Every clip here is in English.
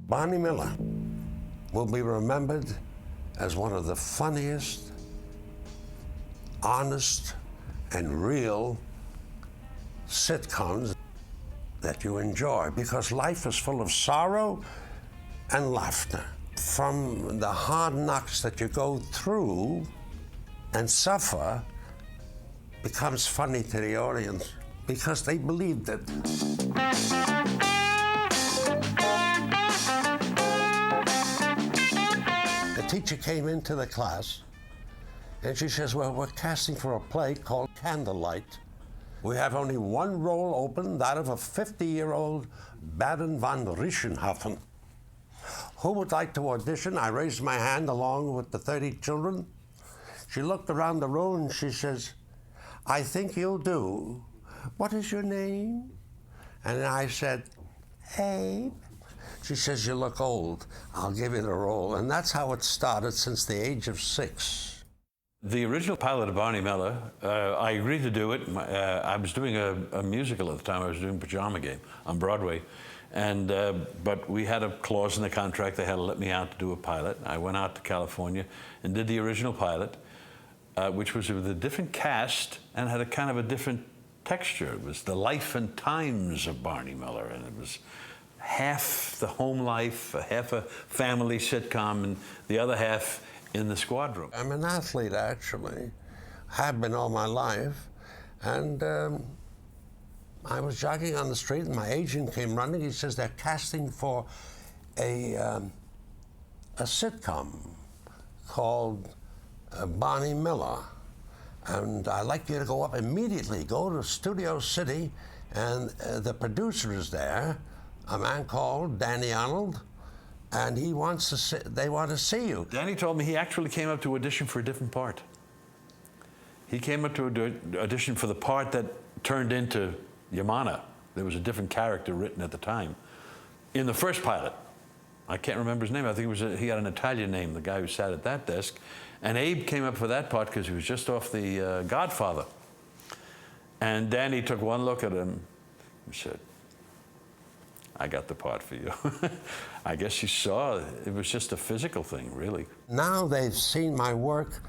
Barney Miller will be remembered as one of the funniest, honest, and real sitcoms that you enjoy, because life is full of sorrow and laughter. From the hard knocks that you go through and suffer becomes funny to the audience because they believed it. The teacher came into the class and she says, well, we're casting for a play called Candlelight. We have only one role open, that of a 50-year-old Baron von Richthofen. Who would like to audition? I raised my hand along with the 30 children. She looked around the room and she says, I think you'll do. What is your name? And I said, Abe. She says, you look old. I'll give you the role. And that's how it started since the age of 6. The original pilot of Barney Miller, I agreed to do it. I was doing a musical at the time. I was doing Pajama Game on Broadway. And, but we had a clause in the contract. They had to let me out to do a pilot. I went out to California and did the original pilot, which was with a different cast and had a kind of a different texture. It was the life and times of Barney Miller, and it was half the home life, half a family sitcom, and the other half in the squad room. I'm an athlete, actually. Have been all my life. And I was jogging on the street and my agent came running. He says they're casting for a sitcom called Barney Miller. And I'd like you to go up immediately, go to Studio City, and the producer is there, a man called Danny Arnold, and he wants to see, they want to see you. Danny told me he actually came up to audition for a different part. He came up to audition for the part that turned into Yamana. There was a different character written at the time. In the first pilot, I can't remember his name. I think it was he had an Italian name, the guy who sat at that desk. And Abe came up for that part because he was just off the Godfather. And Danny took one look at him and said, I got the part for you. I guess you saw it was just a physical thing, really. Now they've seen my work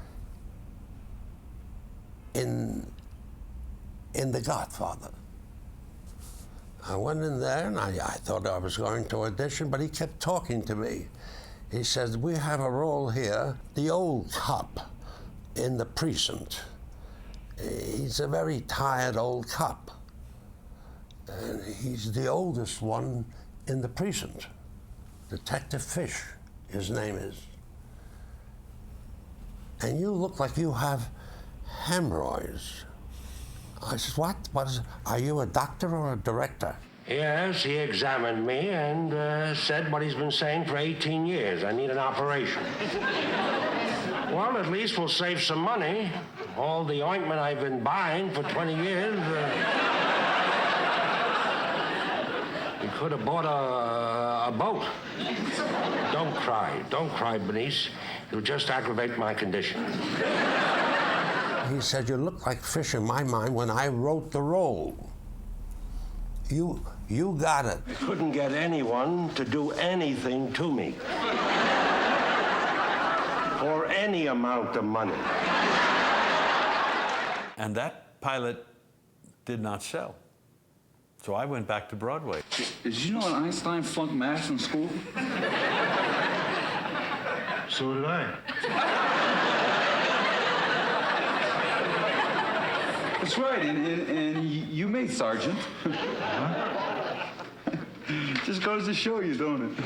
in The Godfather. I went in there and I thought I was going to audition, but he kept talking to me. He says, we have a role here, the old cop in the precinct. He's a very tired old cop. And he's the oldest one in the precinct. Detective Fish, his name is. And you look like you have hemorrhoids. I said, what? What is it? Are you a doctor or a director? Yes, he examined me and said what he's been saying for 18 years. I need an operation. Well, at least we'll save some money. All the ointment I've been buying for 20 years. We could have bought a boat. Don't cry, Bernice. You'll just aggravate my condition. He said, you look like Fish in my mind when I wrote the role. You got it. I couldn't get anyone to do anything to me. For any amount of money. And that pilot did not sell. So I went back to Broadway. Did you know an Einstein flunked math in school? So did I. That's right, and you made Sergeant. Just goes to show you, don't it?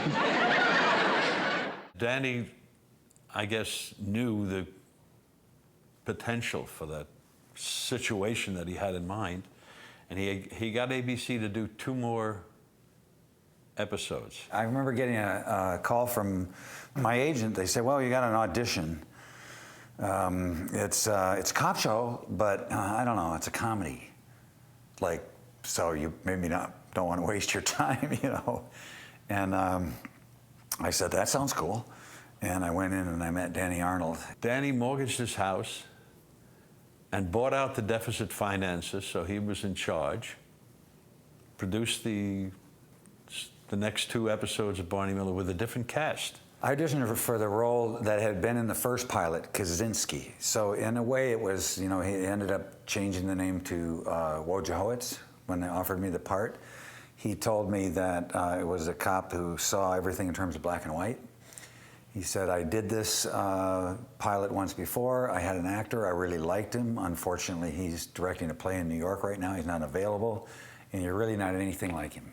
Danny, I guess, knew the potential for that situation that he had in mind, and he got ABC to do 2 more episodes. I remember getting a call from my agent. They said, well, you got an audition. It's a cop show, but I don't know, it's a comedy. Like, so you maybe don't want to waste your time, you know. And I said, that sounds cool. And I went in and I met Danny Arnold. Danny mortgaged his house and bought out the deficit finances, so he was in charge, produced the the next 2 episodes of Barney Miller with a different cast. I auditioned for the role that had been in the first pilot, Kaczynski. So in a way it was, he ended up changing the name to Wojciechowicz when they offered me the part. He told me that it was a cop who saw everything in terms of black and white. He said, I did this pilot once before. I had an actor. I really liked him. Unfortunately, he's directing a play in New York right now. He's not available. And you're really not anything like him.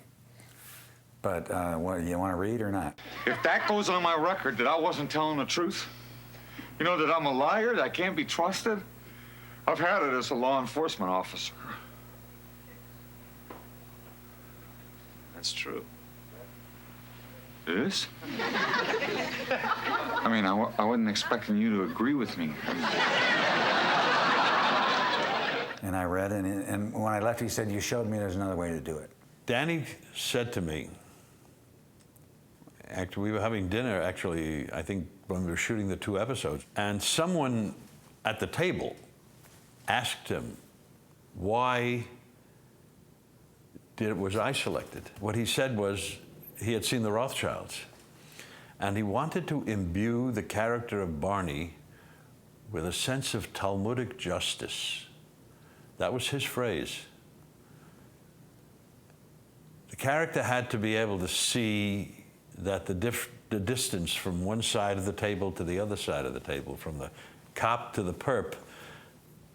But what, you want to read or not? If that goes on my record that I wasn't telling the truth, that I'm a liar, that I can't be trusted, I've had it as a law enforcement officer. That's true. It is? I mean, I wasn't expecting you to agree with me. And I read, and when I left, he said, you showed me there's another way to do it. Danny said to me, actually, we were having dinner, actually, I think when we were shooting the 2 episodes, and someone at the table asked him, why was I selected? What he said was, he had seen the Rothschilds, and he wanted to imbue the character of Barney with a sense of Talmudic justice. That was his phrase. The character had to be able to see that the distance from one side of the table to the other side of the table, from the cop to the perp,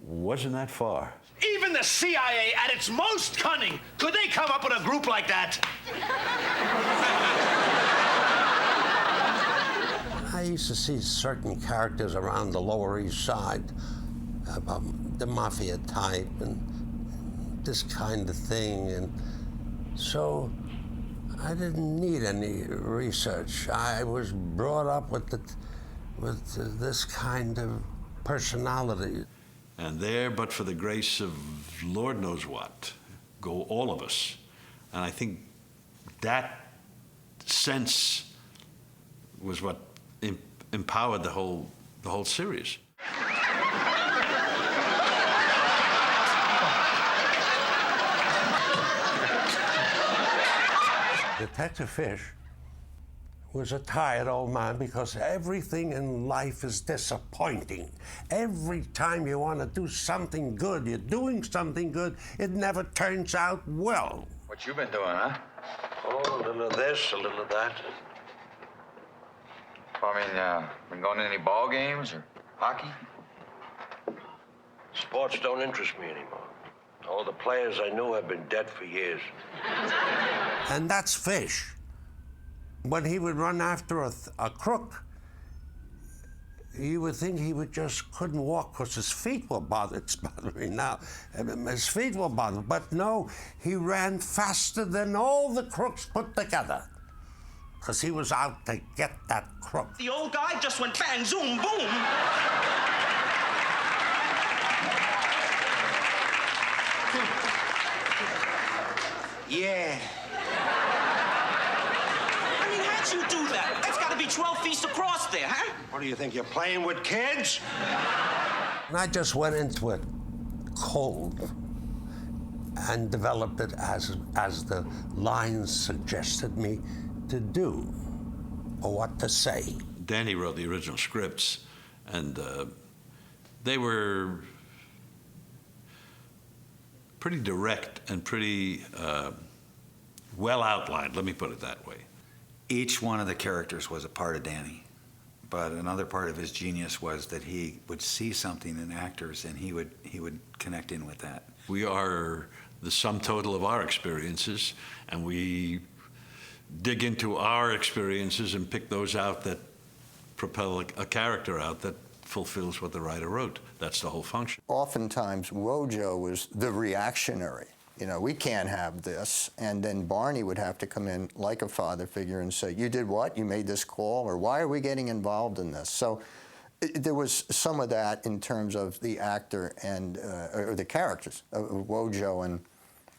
wasn't that far. Even the CIA, at its most cunning, could they come up with a group like that? I used to see certain characters around the Lower East Side, the mafia type and this kind of thing, and so I didn't need any research. I was brought up with this kind of personality. And there, but for the grace of Lord knows what, go all of us. And I think that sense was what empowered the whole series. Detective Fish was a tired old man because everything in life is disappointing. Every time you want to do something good, you're doing something good, it never turns out well. What you been doing, huh? Oh, a little of this, a little of that. Been going to any ball games or hockey? Sports don't interest me anymore. All the players I knew have been dead for years. And that's Fish. When he would run after a crook, you would think he just couldn't walk because his feet were bothering. It's bothering now. His feet were bothered. But no, he ran faster than all the crooks put together because he was out to get that crook. The old guy just went bang, zoom, boom. Yeah. I mean, how'd you do that? That's got to be 12 feet across there, huh? What do you think, you're playing with kids? And I just went into it cold and developed it as the lines suggested me to do or what to say. Danny wrote the original scripts, and they were pretty direct and pretty well outlined, let me put it that way. Each one of the characters was a part of Danny, but another part of his genius was that he would see something in actors and he would connect in with that. We are the sum total of our experiences, and we dig into our experiences and pick those out that propel a character out that fulfills what the writer wrote. That's the whole function. Oftentimes, Wojo was the reactionary. We can't have this. And then Barney would have to come in like a father figure and say, you did what? You made this call? Or why are we getting involved in this? So there was some of that in terms of the actor and, or the characters of Wojo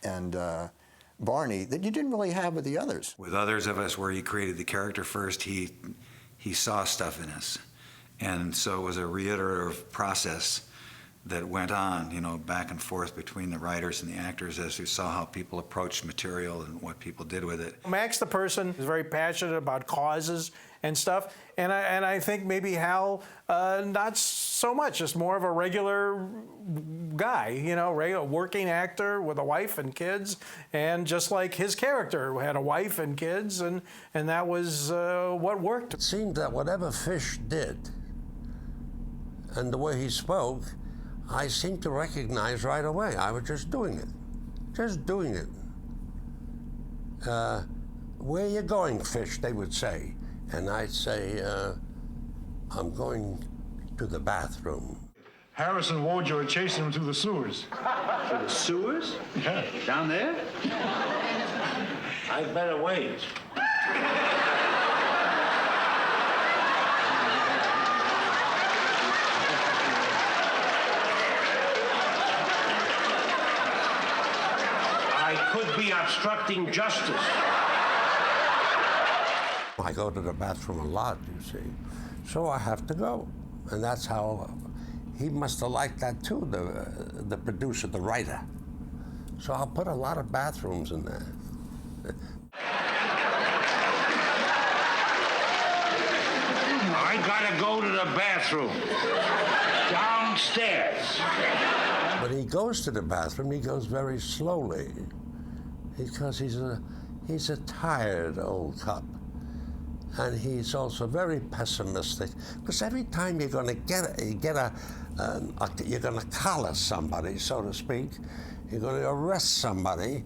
and Barney that you didn't really have with the others. With others of us, where he created the character first, he saw stuff in us. And so it was a reiterative process that went on, you know, back and forth between the writers and the actors as we saw how people approached material and what people did with it. Max, the person, is very passionate about causes and stuff, and I think maybe Hal, not so much, just more of a regular guy, you know, regular working actor with a wife and kids, and just like his character had a wife and kids, and that was what worked. It seemed that whatever Fish did and the way he spoke, I seemed to recognize right away. I was just doing it. Just doing it. Where are you going, Fish, they would say. And I'd say, I'm going to the bathroom. Harris and Wojo are chasing him through the sewers. For the sewers? Yeah. Down there? I'd better wait. I could be obstructing justice. I go to the bathroom a lot, you see. So I have to go. And that's how he must have liked that too, the producer, the writer. So I'll put a lot of bathrooms in there. I gotta go to the bathroom. Downstairs. When he goes to the bathroom, he goes very slowly because he's a tired old cop. And he's also very pessimistic because every time you're going to you're going to collar somebody, so to speak, you're going to arrest somebody,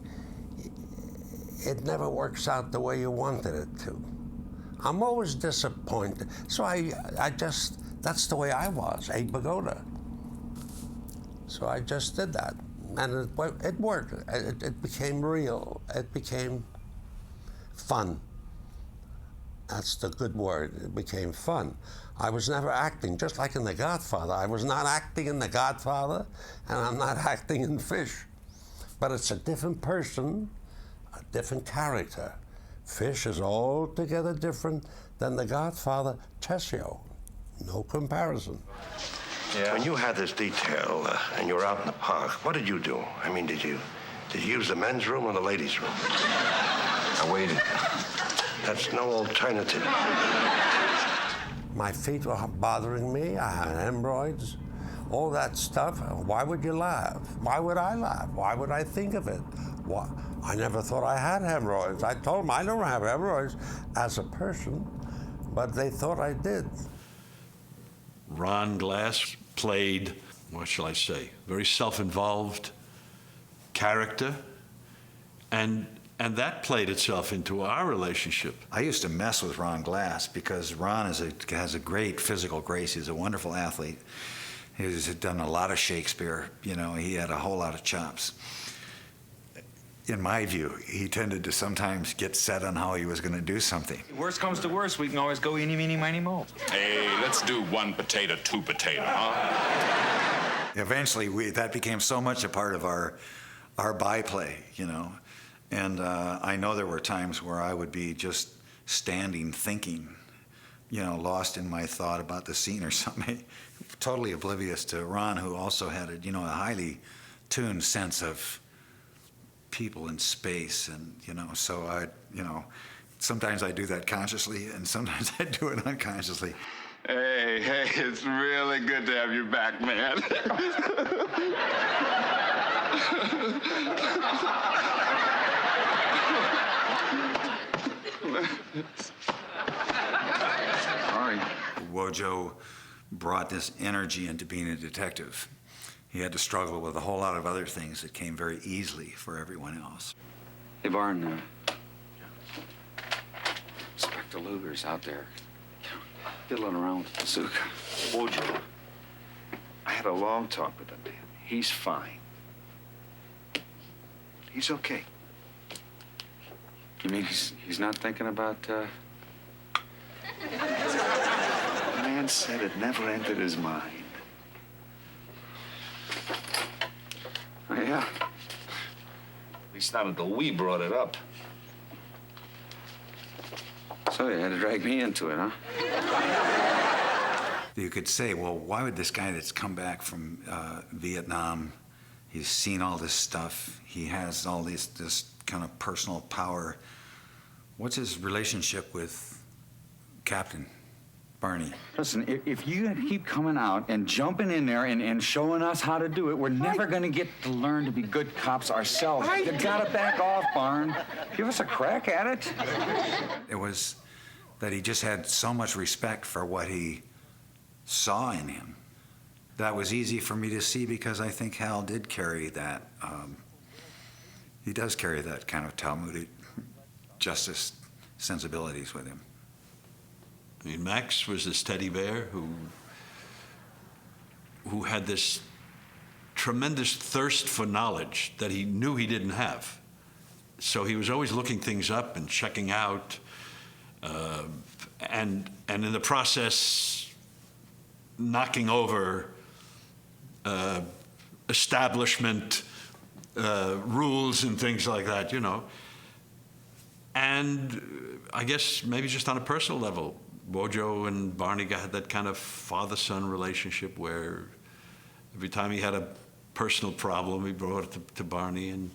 it never works out the way you wanted it to. I'm always disappointed. So that's the way I was, Abe Vigoda. So I just did that. And it worked. It became real. It became fun. That's the good word. It became fun. I was never acting, just like in The Godfather. I was not acting in The Godfather, and I'm not acting in Fish. But it's a different person, a different character. Fish is altogether different than The Godfather, Tessio. No comparison. Yeah. When you had this detail and you were out in the park, what did you do? I mean, did you use the men's room or the ladies' room? I waited. That's no alternative. My feet were bothering me. I had hemorrhoids, all that stuff. Why would you laugh? Why would I laugh? Why would I think of it? Why? I never thought I had hemorrhoids. I told them I don't have hemorrhoids as a person, but they thought I did. Ron Glass played, what shall I say, very self-involved character, and that played itself into our relationship. I used to mess with Ron Glass because Ron has a great physical grace. He's a wonderful athlete. He's done a lot of Shakespeare. You know, he had a whole lot of chops. In my view, he tended to sometimes get set on how he was going to do something. Worst comes to worst, we can always go eeny, meeny, miny, moe. Hey, let's do 1 potato, 2 potato, huh? Eventually, that became so much a part of our byplay, you know. And I know there were times where I would be just standing thinking, you know, lost in my thought about the scene or something, totally oblivious to Ron, who also had a highly tuned sense of people in space. And, you know, so sometimes I do that consciously and sometimes I do it unconsciously. Hey, it's really good to have you back, man. Sorry. Wojo brought this energy into being a detective. He had to struggle with a whole lot of other things that came very easily for everyone else. Hey, Barn, Inspector Luger's out there fiddling around with the bazooka. Wojo, I had a long talk with him, man. He's fine. He's okay. You mean he's not thinking about, The man said it never entered his mind. Oh, yeah? At least not until we brought it up. So you had to drag me into it, huh? You could say, well, why would this guy that's come back from Vietnam, he's seen all this stuff, he has all this kind of personal power, what's his relationship with Captain Barney? Listen, if you keep coming out and jumping in there and showing us how to do it, we're never going to get to learn to be good cops ourselves. You got to back off, Barn. Give us a crack at it. It was that he just had so much respect for what he saw in him. That was easy for me to see because I think Hal did carry that. He does carry that kind of Talmudic justice sensibilities with him. I mean, Max was this teddy bear who had this tremendous thirst for knowledge that he knew he didn't have. So he was always looking things up and checking out, and in the process, knocking over establishment rules and things like that, you know. And I guess maybe just on a personal level, Wojo and Barney had that kind of father-son relationship where every time he had a personal problem, he brought it to Barney, and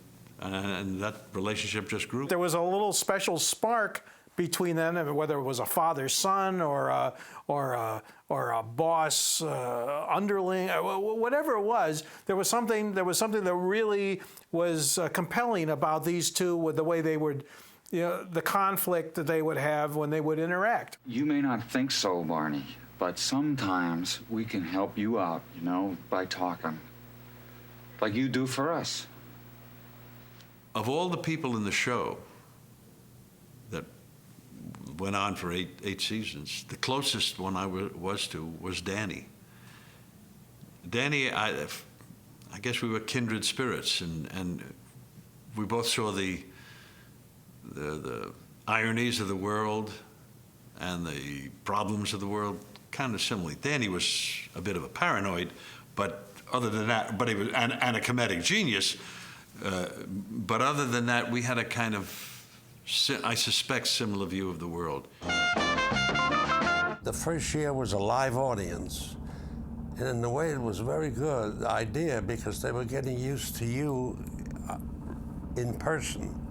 that relationship just grew. There was a little special spark between them, whether it was a father-son or a boss underling, whatever it was. There was something that really was compelling about these two, with the way they would, you know, the conflict that they would have when they would interact. You may not think so, Barney, but sometimes we can help you out, you know, by talking, like you do for us. Of all the people in the show that went on for eight seasons, the closest one I was to was Danny. Danny, I guess we were kindred spirits, and we both saw the ironies of the world and the problems of the world kind of similarly. Danny was a bit of a paranoid, but other than that, but he was and a comedic genius. But other than that, we had a kind of, I suspect, similar view of the world. The first year was a live audience, and in a way it was a very good idea because they were getting used to you in person.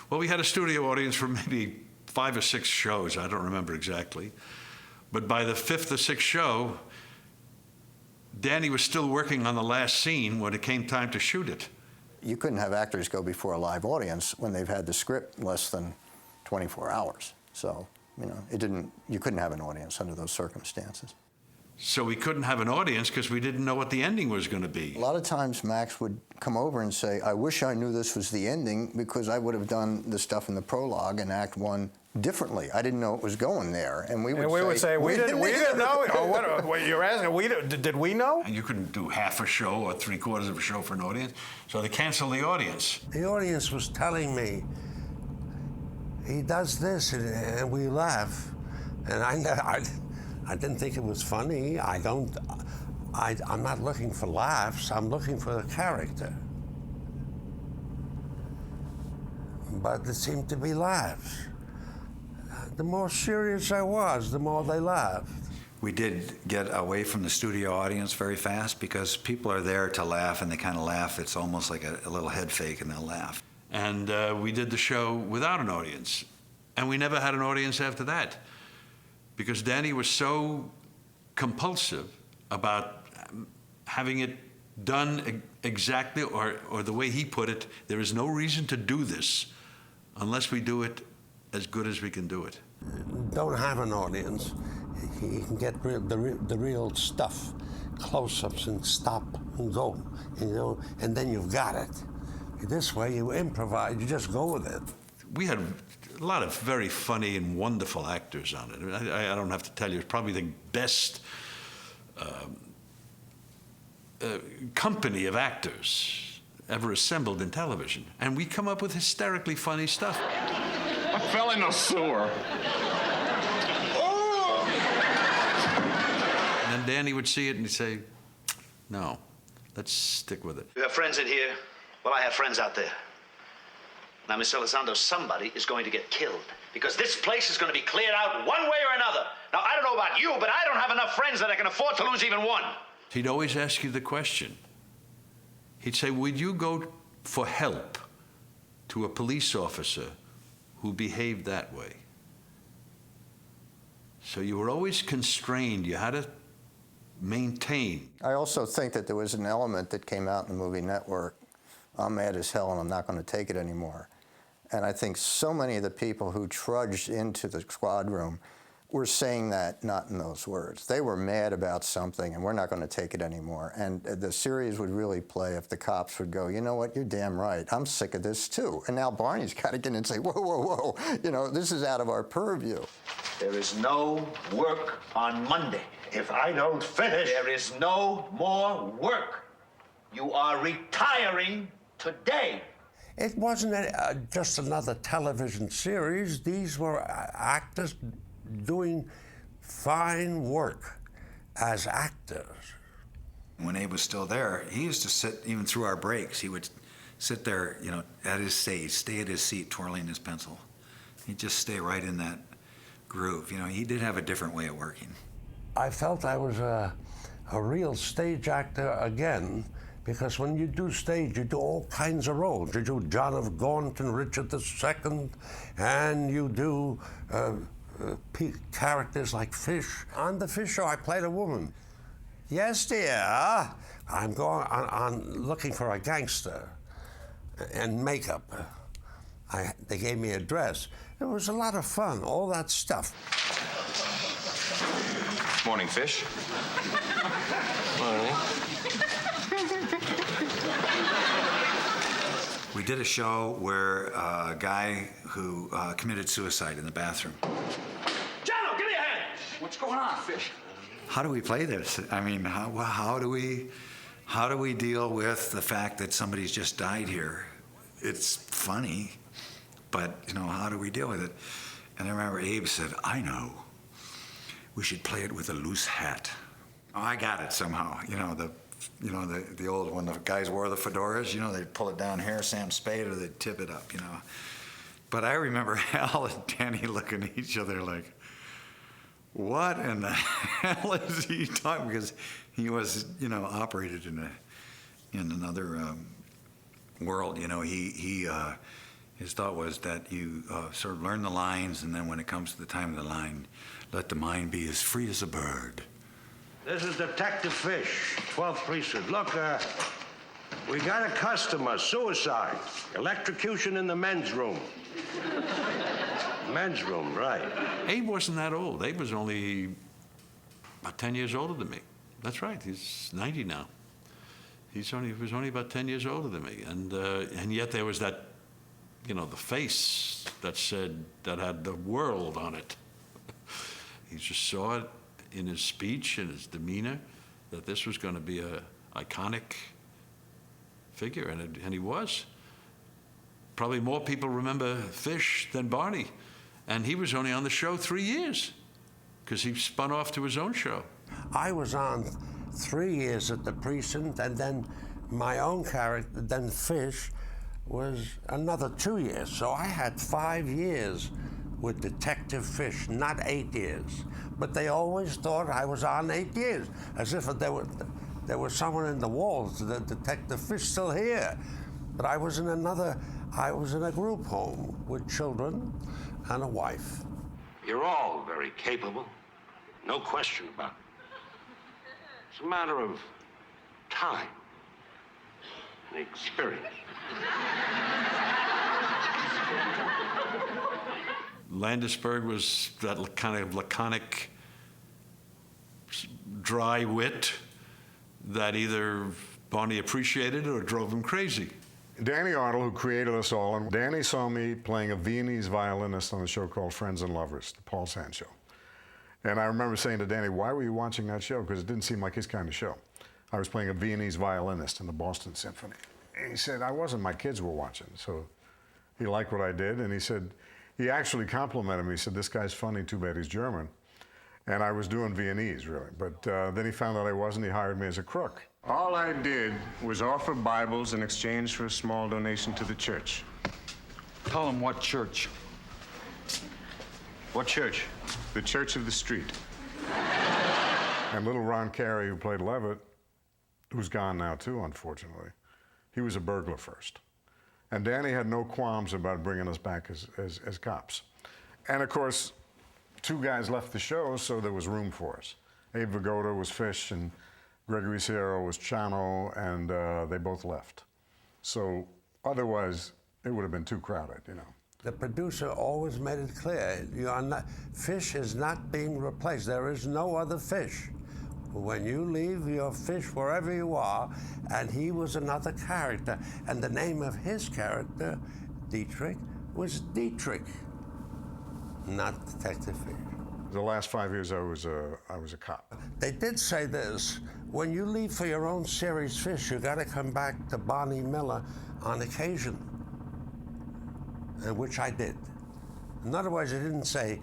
Well, we had a studio audience for maybe 5 or 6 shows. I don't remember exactly. But by the 5th or 6th show, Danny was still working on the last scene when it came time to shoot it. You couldn't have actors go before a live audience when they've had the script less than 24 hours. So, you know, you couldn't have an audience under those circumstances. So we couldn't have an audience because we didn't know what the ending was going to be. A lot of times Max would come over and say, I wish I knew this was the ending because I would have done the stuff in the prologue in Act 1 differently. I didn't know it was going there. And we would say, we didn't know. Oh, what you're asking, did we know? And you couldn't do half a show or 3/4 of a show for an audience. So they canceled the audience. The audience was telling me, he does this, and we laugh. And I didn't think it was funny. I'm not looking for laughs. I'm looking for the character. But there seemed to be laughs. The more serious I was, the more they laughed. We did get away from the studio audience very fast because people are there to laugh, and they kind of laugh. It's almost like a little head fake, and they'll laugh. And we did the show without an audience. And we never had an audience after that, because Danny was so compulsive about having it done exactly, or the way he put it, there is no reason to do this unless we do it as good as we can do it. Don't have an audience. You can get the real stuff, close-ups and stop and go, you know, and then you've got it. This way you improvise, you just go with it. We had a lot of very funny and wonderful actors on it. I don't have to tell you, it's probably the best company of actors ever assembled in television. And we come up with hysterically funny stuff. I fell in the sewer. And then Danny would see it and he'd say, no, let's stick with it. You have friends in here? Well, I have friends out there. Now, Miss Elizondo, somebody is going to get killed because this place is going to be cleared out one way or another. Now, I don't know about you, but I don't have enough friends that I can afford to lose even one. He'd always ask you the question. He'd say, would you go for help to a police officer who behaved that way? So you were always constrained. You had to maintain. I also think that there was an element that came out in the movie Network. I'm mad as hell and I'm not going to take it anymore. And I think so many of the people who trudged into the squad room were saying that not in those words. They were mad about something and we're not going to take it anymore. And the series would really play if the cops would go, you know what, you're damn right. I'm sick of this too. And now Barney's got to get in and say, whoa, whoa, whoa. You know, this is out of our purview. There is no work on Monday. If I don't finish... There is no more work. You are retiring today. It wasn't just another television series. These were actors doing fine work as actors. When Abe was still there, he used to sit, even through our breaks, he would sit there, you know, at his stage, stay at his seat, twirling his pencil. He'd just stay right in that groove. You know, he did have a different way of working. I felt I was a real stage actor again, because when you do stage, you do all kinds of roles. You do John of Gaunt and Richard II, and you do characters like Fish. On the Fish Show, I played a woman. Yes, dear. I'm going on looking for a gangster and makeup. They gave me a dress. It was a lot of fun, all that stuff. Morning, Fish. Morning. We did a show where a guy who committed suicide in the bathroom. Jono, give me a hand. What's going on, Fish? How do we play this? I mean, how do we deal with the fact that somebody's just died here? It's funny, but you know, how do we deal with it? And I remember Abe said, I know. We should play it with a loose hat. Oh, I got it somehow. You know, the old, when the guys wore the fedoras, you know, they'd pull it down here, Sam Spade, or they'd tip it up, you know. But I remember Al and Danny looking at each other like, what in the hell is he talking? Because he was, you know, operated in another world. You know, his thought was that you sort of learn the lines, and then when it comes to the time of the line, let the mind be as free as a bird. This is Detective Fish, 12th Precinct. Look, we got a customer, suicide, electrocution in the men's room. Men's room, right. Abe wasn't that old. Abe was only about 10 years older than me. That's right, he's 90 now. He was only about 10 years older than me. And yet there was that, you know, the face that had the world on it. He just saw it in his speech and his demeanor that this was going to be an iconic figure, and he was. Probably more people remember Fish than Barney, and he was only on the show 3 years because he spun off to his own show. I was on 3 years at the Precinct, and then my own character, then Fish, was another 2 years. So I had 5 years with Detective Fish, not 8 years. But they always thought I was on 8 years, as if there was someone in the walls, the Detective Fish still here. But I was in a group home with children and a wife. You're all very capable, no question about it. It's a matter of time and experience. Landisberg was that kind of laconic, dry wit that either Barney appreciated or drove him crazy. Danny Arnold, who created us all, and Danny saw me playing a Viennese violinist on a show called Friends and Lovers, the Paul Sand show. And I remember saying to Danny, why were you watching that show? Because it didn't seem like his kind of show. I was playing a Viennese violinist in the Boston Symphony. And he said, I wasn't, my kids were watching. So he liked what I did, and he said, he actually complimented me. He said, this guy's funny, too bad he's German. And I was doing Viennese, really. But then he found out I wasn't. He hired me as a crook. All I did was offer Bibles in exchange for a small donation to the church. Tell him what church. What church? The Church of the Street. And little Ron Carey, who played Levitt, who's gone now too, unfortunately, he was a burglar first. And Danny had no qualms about bringing us back as cops. And of course, 2 guys left the show, so there was room for us. Abe Vigoda was Fish, and Gregory Sierra was Chano, and they both left. So otherwise, it would have been too crowded, you know. The producer always made it clear, Fish is not being replaced. There is no other Fish. When you leave, you're Fish wherever you are, and he was another character. And the name of his character, Dietrich, was Dietrich, not Detective Fish. The last 5 years, I was a cop. They did say this: when you leave for your own series, Fish, you got to come back to Barney Miller on occasion, and which I did. In other words, it didn't say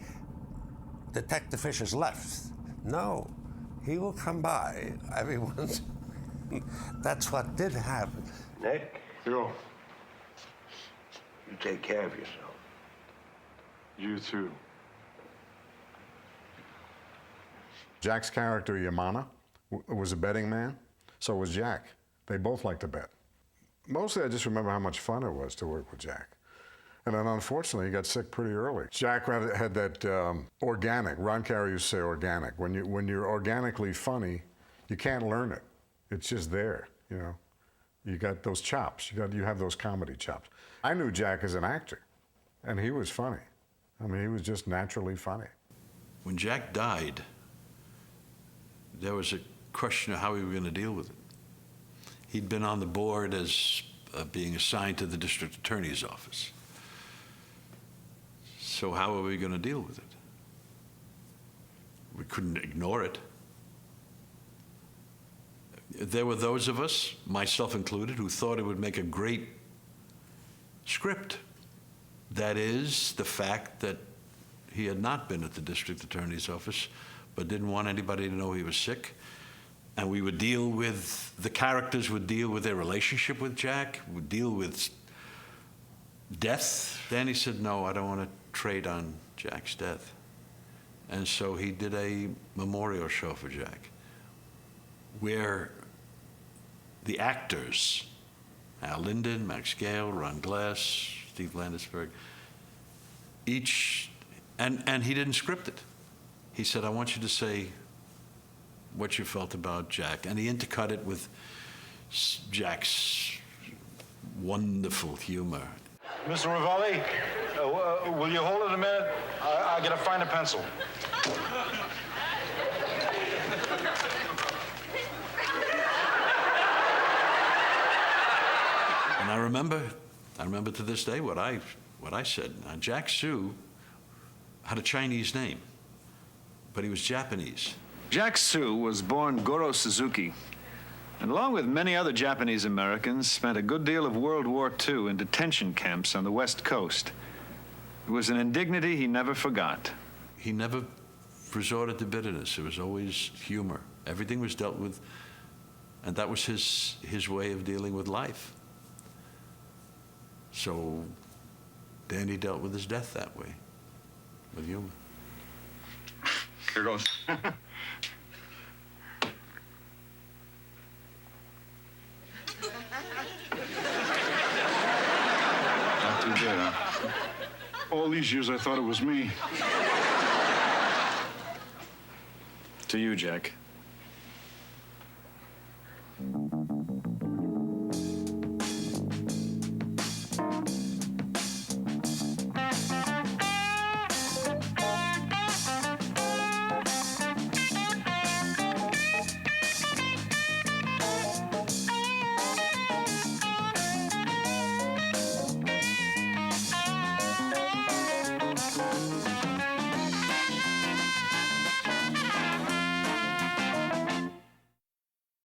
Detective Fish has left. No, he will come by every once. That's what did happen. Nick? Yo. You take care of yourself. You too. Jack's character, Yamana, was a betting man. So was Jack. They both liked to bet. Mostly, I just remember how much fun it was to work with Jack. And then, unfortunately, he got sick pretty early. Jack had that organic. Ron Carey used to say organic. When you're organically funny, you can't learn it. It's just there, you know. You got those chops. You have those comedy chops. I knew Jack as an actor, and he was funny. I mean, he was just naturally funny. When Jack died, there was a question of how we were going to deal with it. He'd been on the board as being assigned to the district attorney's office. So how are we going to deal with it? We couldn't ignore it. There were those of us, myself included, who thought it would make a great script. That is, the fact that he had not been at the district attorney's office, but didn't want anybody to know he was sick. And we would deal with, the characters would deal with their relationship with Jack, would deal with death. Danny said, no, I don't want to trade on Jack's death. And so he did a memorial show for Jack, where the actors, Al Linden, Max Gale, Ron Glass, Steve Landisberg, each, and he didn't script it. He said, I want you to say what you felt about Jack. And he intercut it with Jack's wonderful humor. Mr. Ravalli, will you hold it a minute? I gotta find a pencil. And I remember to this day what I said. Now, Jack Sue had a Chinese name, but he was Japanese. Jack Sue was born Goro Suzuki, and along with many other Japanese Americans, spent a good deal of World War II in detention camps on the West Coast. It was an indignity he never forgot. He never resorted to bitterness. It was always humor. Everything was dealt with, and that was his way of dealing with life. So Danny dealt with his death that way, with humor. Here goes. Not too bad, huh? All these years I thought it was me. To you, Jack.